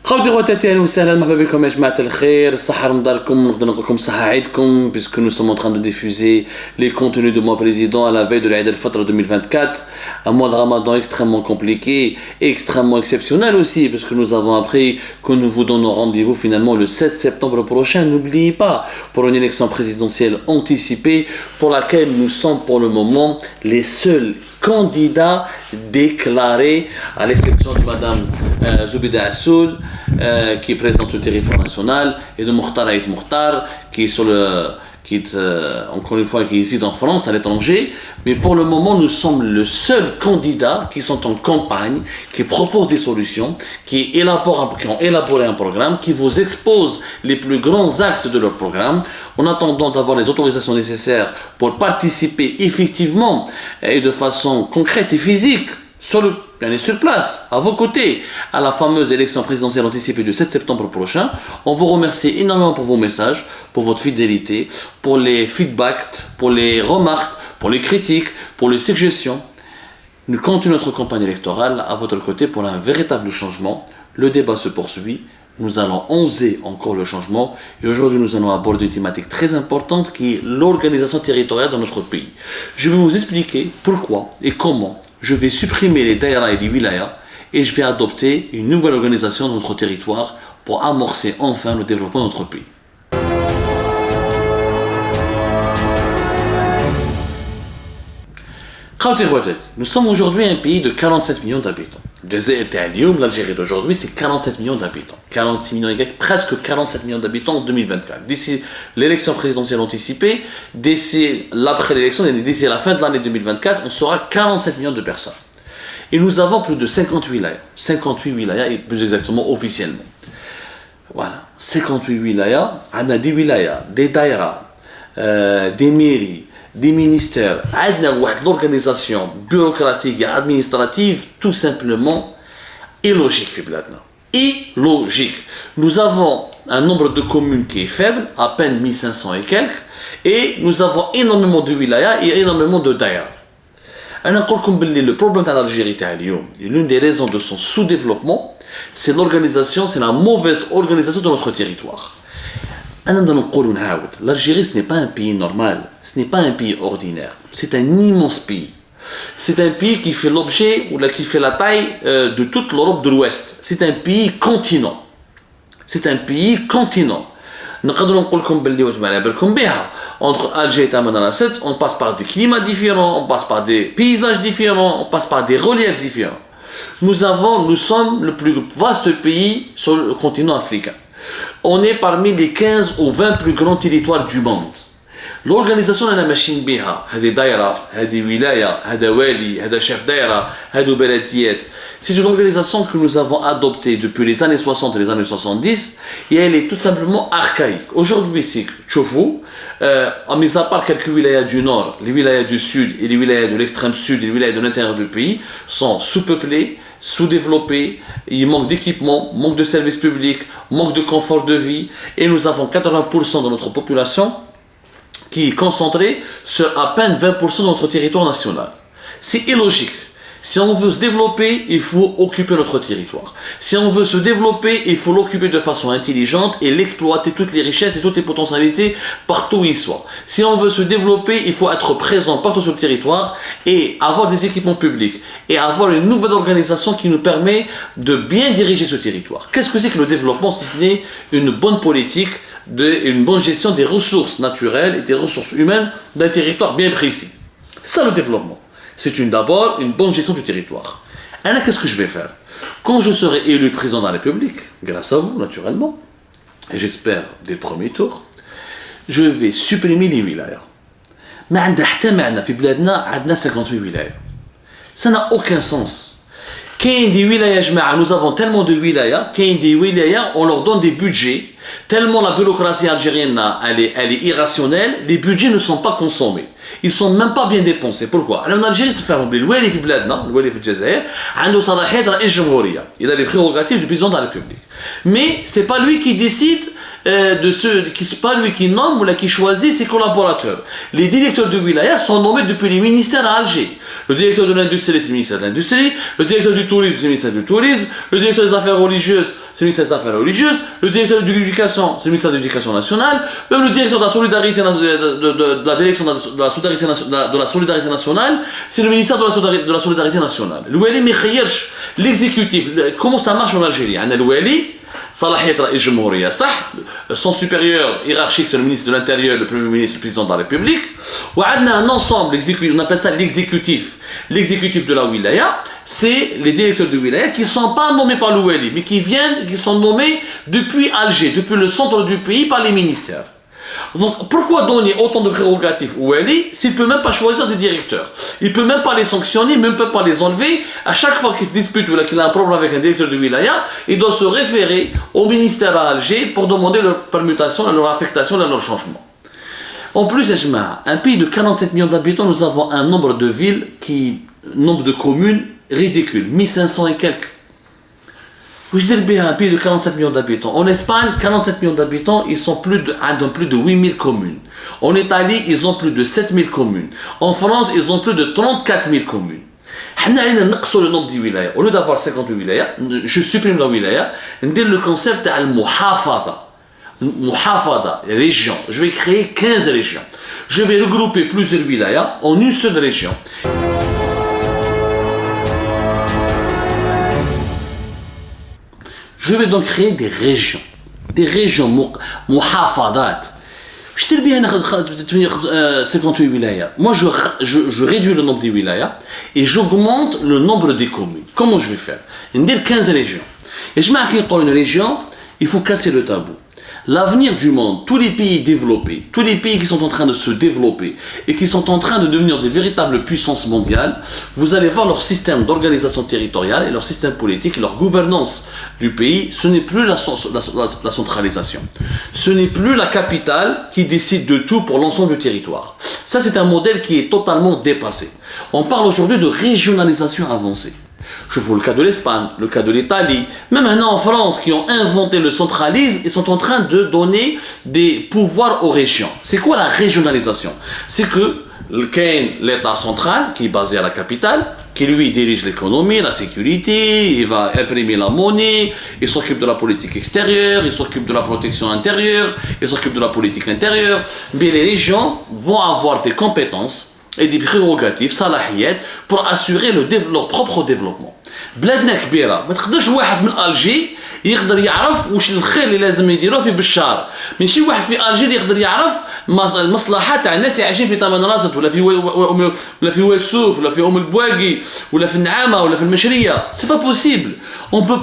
خوتي خواتاتي اهلا وسهلا مرحبا بكم يا جماعه الخير الصحه رمضانكم نقدر نقول لكم صحه عيدكم puisque nous sommes en train de diffuser les contenus de mon président à la veille de l'Aïd al-Fitr 2024, un mois de Ramadan extrêmement compliqué et extrêmement exceptionnel aussi parce que nous avons appris que nous vous donnons rendez-vous finalement le 7 septembre prochain. N'oubliez pas, pour une élection présidentielle anticipée pour laquelle nous sommes pour le moment les seuls candidats déclarés, à l'exception de Madame Zoubida Assoul, qui est présidente du territoire national, et de Mokhtar Aït Mokhtar, qui est sur le, encore une fois, qui réside en France, à l'étranger. Mais pour le moment, nous sommes le seul candidat qui sont en campagne, qui proposent des solutions, qui ont élaboré un programme, qui vous expose les plus grands axes de leur programme, en attendant d'avoir les autorisations nécessaires pour participer effectivement et de façon concrète et physique sur place, à vos côtés, à la fameuse élection présidentielle anticipée du 7 septembre prochain. On vous remercie énormément pour vos messages, pour votre fidélité, pour les feedbacks, pour les remarques, pour les critiques, pour les suggestions. Nous continuons notre campagne électorale à votre côté pour un véritable changement. Le débat se poursuit. Nous allons oser encore le changement et aujourd'hui nous allons aborder une thématique très importante qui est l'organisation territoriale dans notre pays. Je vais vous expliquer pourquoi et comment je vais supprimer les daïras et les wilayas et je vais adopter une nouvelle organisation dans notre territoire pour amorcer enfin le développement de notre pays. Nous sommes aujourd'hui un pays de 47 millions d'habitants. L'Algérie d'aujourd'hui, c'est 47 millions d'habitants. 46 millions et presque 47 millions d'habitants en 2024. D'ici l'élection présidentielle anticipée, d'ici l'après l'élection, d'ici la fin de l'année 2024, on sera 47 millions de personnes. Et nous avons plus de 58 wilayas, et plus exactement officiellement. Voilà, 58 wilayas, on a des wilayas, des daïras, des mairies, des ministères, l'organisation bureaucratique et administrative tout simplement illogique. Illogique. Nous avons un nombre de communes qui est faible, à peine 1500 et quelques, et nous avons énormément de wilayas et énormément de daïras. Le problème de l'Algérie, l'une des raisons de son sous-développement, c'est l'organisation, c'est la mauvaise organisation de notre territoire. L'Algérie, ce n'est pas un pays normal, ce n'est pas un pays ordinaire, c'est un immense pays. C'est un pays qui fait l'objet, ou qui fait la taille de toute l'Europe de l'Ouest. C'est un pays continent. C'est un pays continent. Entre Alger et Tamanrasset, on passe par des climats différents, on passe par des paysages différents, on passe par des reliefs différents. Nous sommes le plus vaste pays sur le continent africain. On est parmi les 15 ou 20 plus grands territoires du monde. L'organisation de la machine biha, des daïra, des wilayas, des wali, des chefs daïra, des beladiyat, c'est une organisation que nous avons adoptée depuis les années 60 et les années 70 et elle est tout simplement archaïque. Aujourd'hui, c'est Tchoufou, mis à part quelques wilayas du nord, les wilayas du sud et les wilayas de l'extrême sud et les wilayas de l'intérieur du pays sont sous-peuplés, sous-développés, il manque d'équipement, manque de services publics, manque de confort de vie et nous avons 80% de notre population qui est concentrée sur à peine 20% de notre territoire national. C'est illogique. Si on veut se développer, il faut occuper notre territoire. Si on veut se développer, il faut l'occuper de façon intelligente et l'exploiter toutes les richesses et toutes les potentialités partout où il soit. Si on veut se développer, il faut être présent partout sur le territoire et avoir des équipements publics et avoir une nouvelle organisation qui nous permet de bien diriger ce territoire. Qu'est-ce que c'est que le développement si ce n'est une bonne politique, une bonne gestion des ressources naturelles et des ressources humaines d'un territoire bien précis? C'est ça le développement. C'est d'abord une bonne gestion du territoire. Alors qu'est-ce que je vais faire? Quand je serai élu président de la République, grâce à vous naturellement, et j'espère dès le premier tour, je vais supprimer les wilayas. Mais on a 58 wilayas. Ça n'a aucun sens. Nous avons tellement de wilayas, on leur donne des budgets, tellement la bureaucratie algérienne elle est irrationnelle, les budgets ne sont pas consommés. Ils ne sont même pas bien dépensés. Pourquoi? En Algérie, c'est faire oublier. Le il a les prérogatives du président de la République. Mais ce n'est pas lui qui décide de ceux qui c'est pas lui qui nomme ou là qui choisit ses collaborateurs. Les directeurs de wilaya sont nommés depuis les ministères à Alger. Le directeur de l'industrie, c'est le ministère de l'industrie. Le directeur du tourisme, c'est le ministère du tourisme. Le directeur des affaires religieuses, c'est le ministère des affaires religieuses. Le directeur de l'éducation, c'est le ministère de l'éducation nationale. Même le directeur de la solidarité, de la direction de la solidarité nationale, c'est le ministère de la solidarité nationale. Le Wali ميخيرش l'exécutif. Comment ça marche en Algérie? On a le Wali, صلاحية رئيس الجمهورية صح. Son supérieur hiérarchique, c'est le ministre de l'Intérieur, le Premier ministre, le président de la République. وعندنا un ensemble, on appelle ça l'exécutif. L'exécutif de la wilaya, c'est les directeurs de wilaya qui ne sont pas nommés par le Wali, mais qui sont nommés depuis Alger, depuis le centre du pays, par les ministères. Donc pourquoi donner autant de prérogatives au Wali s'il ne peut même pas choisir des directeurs? Il ne peut même pas les sanctionner, même pas les enlever. À chaque fois qu'il se dispute ou qu'il a un problème avec un directeur de wilaya, il doit se référer au ministère à Alger pour demander leur permutation, leur affectation, leur changement. En plus, un pays de 47 millions d'habitants, nous avons un nombre de villes, nombre de communes ridicule, 1500 et quelques. Je dirais bien un pays de 47 millions d'habitants. En Espagne, 47 millions d'habitants, ils sont plus de 8000 communes. En Italie, ils ont plus de 7000 communes. En France, ils ont plus de 34 000 communes. On a le nombre de wilayas. Au lieu d'avoir 58 wilayas, je supprime la wilaya, on dit le concept de muhafada. Muhafada, région. Je vais créer 15 régions. Je vais regrouper plusieurs wilayas en une seule région. Je vais donc créer des régions muhafadat. Je te dis bien 58 wilayas. Moi, je réduis le nombre des wilayas et j'augmente le nombre des communes. Comment je vais faire? On dit 15 régions. Et je mets pour une région, il faut casser le tabou. L'avenir du monde, tous les pays développés, tous les pays qui sont en train de se développer et qui sont en train de devenir des véritables puissances mondiales, vous allez voir leur système d'organisation territoriale et leur système politique, leur gouvernance du pays, ce n'est plus la centralisation. Ce n'est plus la capitale qui décide de tout pour l'ensemble du territoire. Ça, c'est un modèle qui est totalement dépassé. On parle aujourd'hui de régionalisation avancée. Je vois le cas de l'Espagne, le cas de l'Italie, même maintenant en France, qui ont inventé le centralisme, ils sont en train de donner des pouvoirs aux régions. C'est quoi la régionalisation? C'est que l'État central, qui est basé à la capitale, qui lui dirige l'économie, la sécurité, il va imprimer la monnaie, il s'occupe de la politique extérieure, il s'occupe de la protection intérieure, il s'occupe de la politique intérieure. Mais les régions vont avoir des compétences et des prérogatives salahiyat pour assurer leur propre développement. بلادنا كبيره ما تقدرش واحد من الجي يقدر يعرف واش الخير اللي لازم يديروه في بشار ماشي واحد في الجي يقدر يعرف المصلحه تاع الناس اللي عايشين في طمانراست ولا في ويلسوف ولا في البواقي ولا في النعامه ولا في المشريه. C'est pas possible. On peut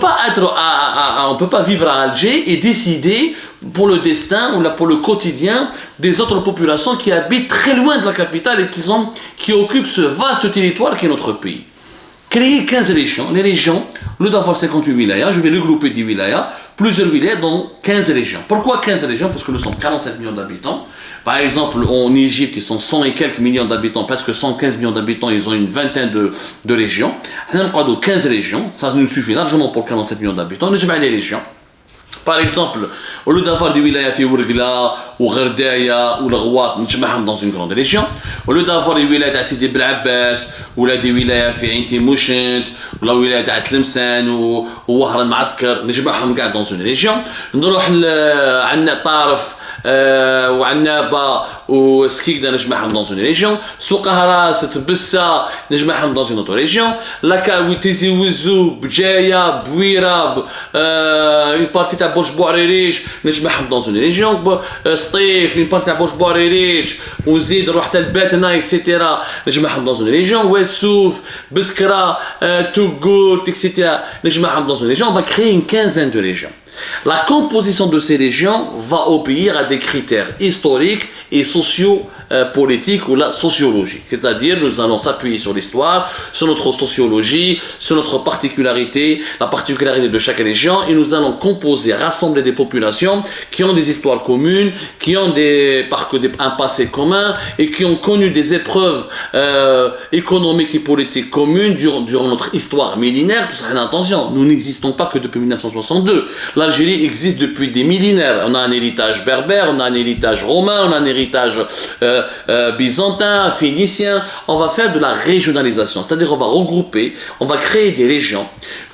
pas vivre à Alger et décider pour le destin ou pour le quotidien des autres populations qui habitent très loin de la capitale et qui occupent ce vaste territoire qui est notre pays. Créer 15 régions. Les régions, au lieu d'avoir 58 wilayas, je vais regrouper 10 wilayas, plusieurs wilayas dans 15 régions. Pourquoi 15 régions? Parce que nous sommes 47 millions d'habitants. Par exemple, en Égypte, ils sont 100 et quelques millions d'habitants, presque 115 millions d'habitants, ils ont une vingtaine de régions. On a 15 régions, ça nous suffit largement pour 47 millions d'habitants. On a les régions. Par exemple, au lieu d'avoir des wilayas في ورقلة ou غرداية ou الغواط نجمعهم dans une grande région, au lieu d'avoir des wilayas تاع سيدي بلعباس ولا des wilayas في عين تيموشنت ولا ولاية تاع تلمسان ووهران معسكر نجمعهم كاع dans une région. نروح عندنا طارف وعنابة وسكيكدا نجمعهم dans une région. سوق هراس تبسة نجمعهم dans une autre région. لاكا تيزي وزو بجاية بويرة une partie تاع بوش بوعريريش نجمعهم dans une région. سطيف une partie تاع بوش بوعريريش ونزيد نروح حتى الباتنا اكسيتيرا نجمعهم dans une région. ويلسوف بسكرة توغوت اكسيتيرا نجمعهم dans une région. On va créer une quinzaine de régions. La composition de ces régions va obéir à des critères historiques et sociaux politique ou la sociologie. C'est-à-dire, nous allons s'appuyer sur l'histoire, sur notre sociologie, sur notre particularité, la particularité de chaque région, et nous allons composer, rassembler des populations qui ont des histoires communes, qui ont un passé commun et qui ont connu des épreuves économiques et politiques communes durant notre histoire millénaire. Attention, nous n'existons pas que depuis 1962. L'Algérie existe depuis des millénaires. On a un héritage berbère, on a un héritage romain, on a un héritage byzantin, phénicien. On va faire de la régionalisation, c'est-à-dire on va regrouper, on va créer des régions.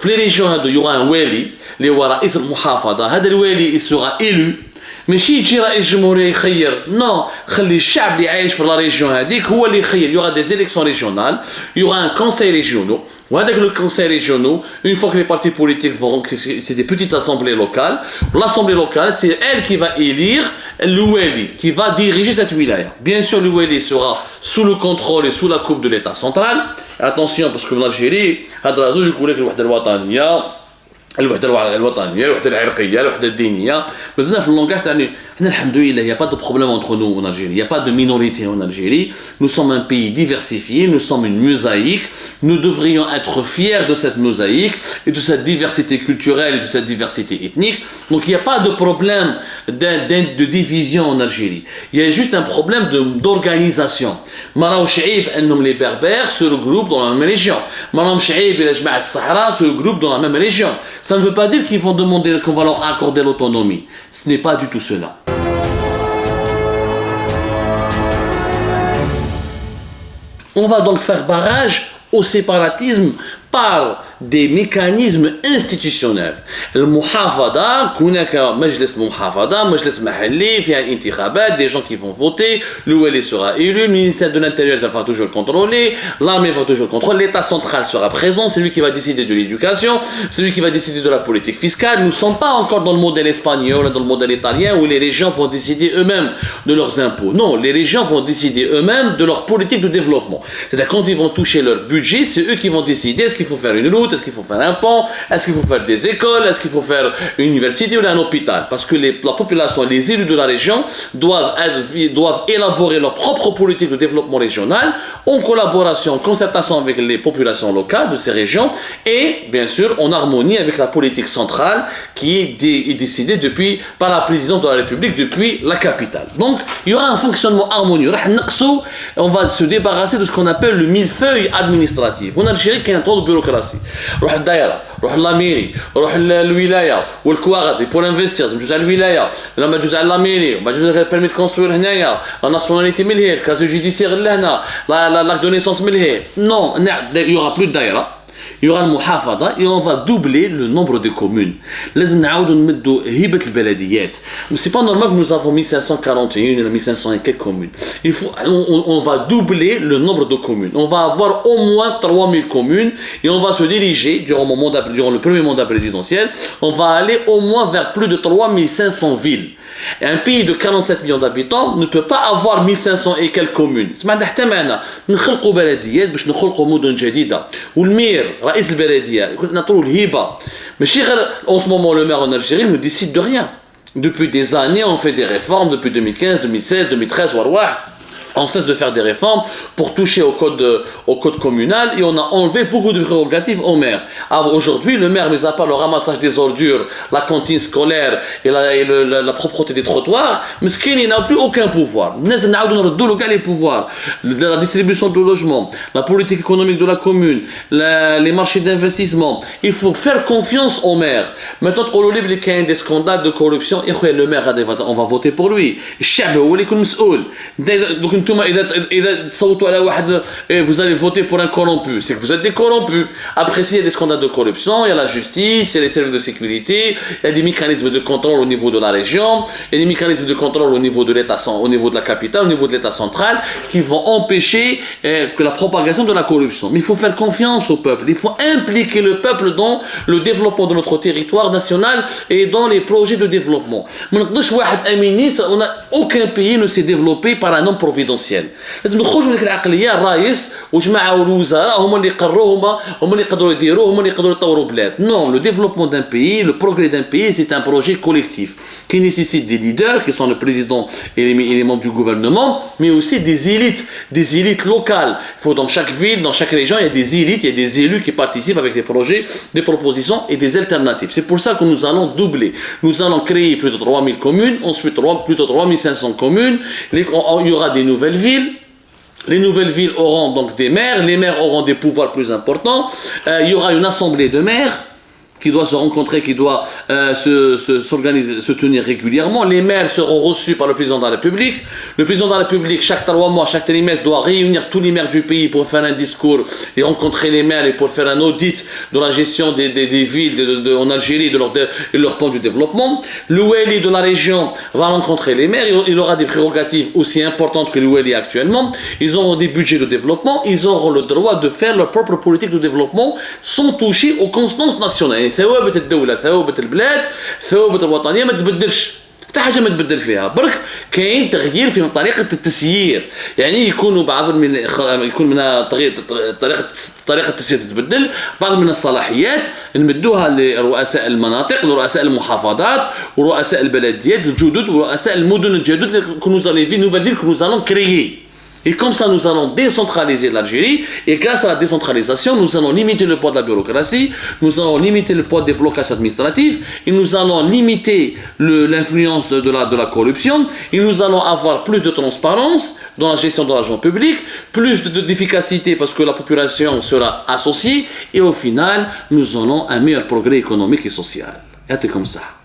Les régions, il y aura un wali, les wara ism muhafada, le wali il sera élu. ماشي يجي رئيس جمهورية يخير نو خلي الشعب اللي عايش في لا ريجيون هذيك هو اللي يخير. يوغا دي élections régionales, il y aura un conseil régional. وهذاك le conseil régional, une fois que les partis politiques vont, c'est des petites assemblées locales. L'assemblée locale, c'est elle qui va élire le wali, qui va diriger cette wilaya. Bien sûr, le wali sera sous le contrôle et sous la coupe de l'État central. Attention, parce que en Algérie, هذا زوج يقول لك الوحدة الوطنية الوحدة الوطنية الوحدة العرقية الوحدة الدينية. بزاف في اللونغاج تاعنا حنا الحمد لله, il n'y a pas de problème entre nous en Algérie, il n'y a pas de minorité en Algérie. Nous sommes un pays diversifié, nous sommes une mosaïque. Nous devrions être fiers de cette mosaïque et de cette diversité culturelle et de cette diversité ethnique. Donc il n'y a pas de problème de division en Algérie. Il y a juste un problème d'organisation. مراوش عيب انهم les berbères se regroupent dans la même région. مراوش عيب الى جماعة الصحراء se regroupent dans la même région. Ça ne veut pas dire qu'ils vont demander qu'on va leur accorder l'autonomie. Ce n'est pas du tout cela. On va donc faire barrage au séparatisme par des mécanismes institutionnels. المحافظة هناك مجلس محافظة, مجلس محلي, فيها الانتخابات, des gens qui vont voter, le wali sera élu, le ministère de l'Intérieur va toujours contrôler, l'armée va toujours contrôler, l'État central sera présent, c'est lui qui va décider de l'éducation, c'est lui qui va décider de la politique fiscale. Nous ne sommes pas encore dans le modèle espagnol, dans le modèle italien où les régions vont décider eux-mêmes de leurs impôts. Non, les régions vont décider eux-mêmes de leur politique de développement. C'est-à-dire quand ils vont toucher leur budget, c'est eux qui vont décider est-ce qu'il faut faire une route, est-ce qu'il faut faire un pont, est-ce qu'il faut faire des écoles, est-ce qu'il faut faire une université ou un hôpital. Parce que la population, les élus de la région doivent élaborer leur propre politique de développement régional en collaboration, en concertation avec les populations locales de ces régions et bien sûr en harmonie avec la politique centrale qui est décidée par la présidence de la République depuis la capitale. Donc il y aura un fonctionnement harmonieux. On va se débarrasser de ce qu'on appelle le millefeuille administratif. En Algérie, il y a un temps de bureaucratie. روح الدائرة, روح لاميري, روح الولاية والكواغدي بور انفستيرز بجوز على الولاية, لما بجوز على لاميري, وبعد بجوز على البيرمي كونستروير هنايا, لا ناسيوناليتي من الهير, كازو جوديسيير لهنا, لاك دو نيسونس من الهير. Non, il y aura plus de دائرة. Il y aura le muhafada et on va doubler le nombre de communes. لازم نعاودوا نمدوا هيبة البلديات. Mais c'est pas normal que nous avons 1541 ou 1500 et quelques communes. On va doubler le nombre de communes. On va avoir au moins 3000 communes et on va se diriger durant le premier mandat présidentiel. On va aller au moins vers plus de 3500 villes. Et un pays de 47 millions d'habitants ne peut pas avoir 1500 et quelques communes. ما عندنا حتى معنى. نخلقوا بلديات باش نخلقوا مدن جديدة. والمير رئيس البلدية نعطوا الهبة. ماشي غير en ce moment le maire en Algérie ne décide de rien. Depuis des années on fait des réformes depuis 2015, 2016, 2013 on cesse de faire des réformes pour toucher au code communal et on a enlevé beaucoup de prérogatives au maire. Alors aujourd'hui, le maire, mis à part le ramassage des ordures, la cantine scolaire et la propreté des trottoirs, mais il n'a plus aucun pouvoir. Les pouvoirs, la distribution de logements, la politique économique de la commune, les marchés d'investissement. Il faut faire confiance au maire. Maintenant, il y a des scandales de corruption, le maire, on va voter pour lui. Donc, vous allez voter pour un corrompu, c'est que vous êtes des corrompus. Après, s'il y a des scandales de corruption, il y a la justice, il y a les services de sécurité, il y a des mécanismes de contrôle au niveau de la région, il y a des mécanismes de contrôle au niveau de l'État, au niveau de la capitale, au niveau de l'État central, qui vont empêcher que la propagation de la corruption. Mais il faut faire confiance au peuple, il faut impliquer le peuple dans le développement de notre territoire national et dans les projets de développement. Aucun pays ne s'est développé par un homme providentiel. présidentielle. لازم نخرجوا من ديك العقليه الرئيس وجماعه والوزراء هما اللي يقروا هما اللي يقدروا يديروا هما اللي يقدروا يطوروا بلاد. Non, le développement d'un pays, le progrès d'un pays, c'est un projet collectif qui nécessite des leaders qui sont le président et les membres du gouvernement, mais aussi des élites locales. Il faut dans chaque ville, dans chaque région, il y a des élites, il y a des élus qui participent avec des projets, des propositions et des alternatives. C'est pour ça que nous allons doubler. Nous allons créer plus de 3000 communes, ensuite plus de 3500 communes. Il y aura des nouvelles villes. Les nouvelles villes auront donc des maires, les maires auront des pouvoirs plus importants. Il y aura une assemblée de maires qui doit se rencontrer, qui doit s'organiser, se tenir régulièrement. Les maires seront reçus par le président de la République. Le président de la République, chaque 3 mois, chaque trimestre, doit réunir tous les maires du pays pour faire un discours et rencontrer les maires et pour faire un audit de la gestion des villes en Algérie et leur plan du développement. Le Wali de la région va rencontrer les maires. Il aura des prérogatives aussi importantes que le Wali actuellement. Ils auront des budgets de développement. Ils auront le droit de faire leur propre politique de développement sans toucher aux constances nationales. ثوابت الدولة ثوابت البلاد ثوابت الوطنية ما تبدلش حتى حاجة ما تبدل فيها برك كاين تغيير في طريقة التسيير يعني يكونوا بعض من يكون منها طريقة التسيير تتبدل بعض من الصلاحيات نمدوها لرؤساء المناطق لرؤساء المحافظات ورؤساء البلديات الجدد ورؤساء المدن الجدد que nous allons vivre nouvelles villes que nous allons créer. Et comme ça, nous allons décentraliser l'Algérie. Et grâce à la décentralisation, nous allons limiter le poids de la bureaucratie, nous allons limiter le poids des blocages administratifs, et nous allons limiter l'influence de la corruption, et nous allons avoir plus de transparence dans la gestion de l'argent public, plus d'efficacité parce que la population sera associée, et au final, nous aurons un meilleur progrès économique et social. Et c'est comme ça.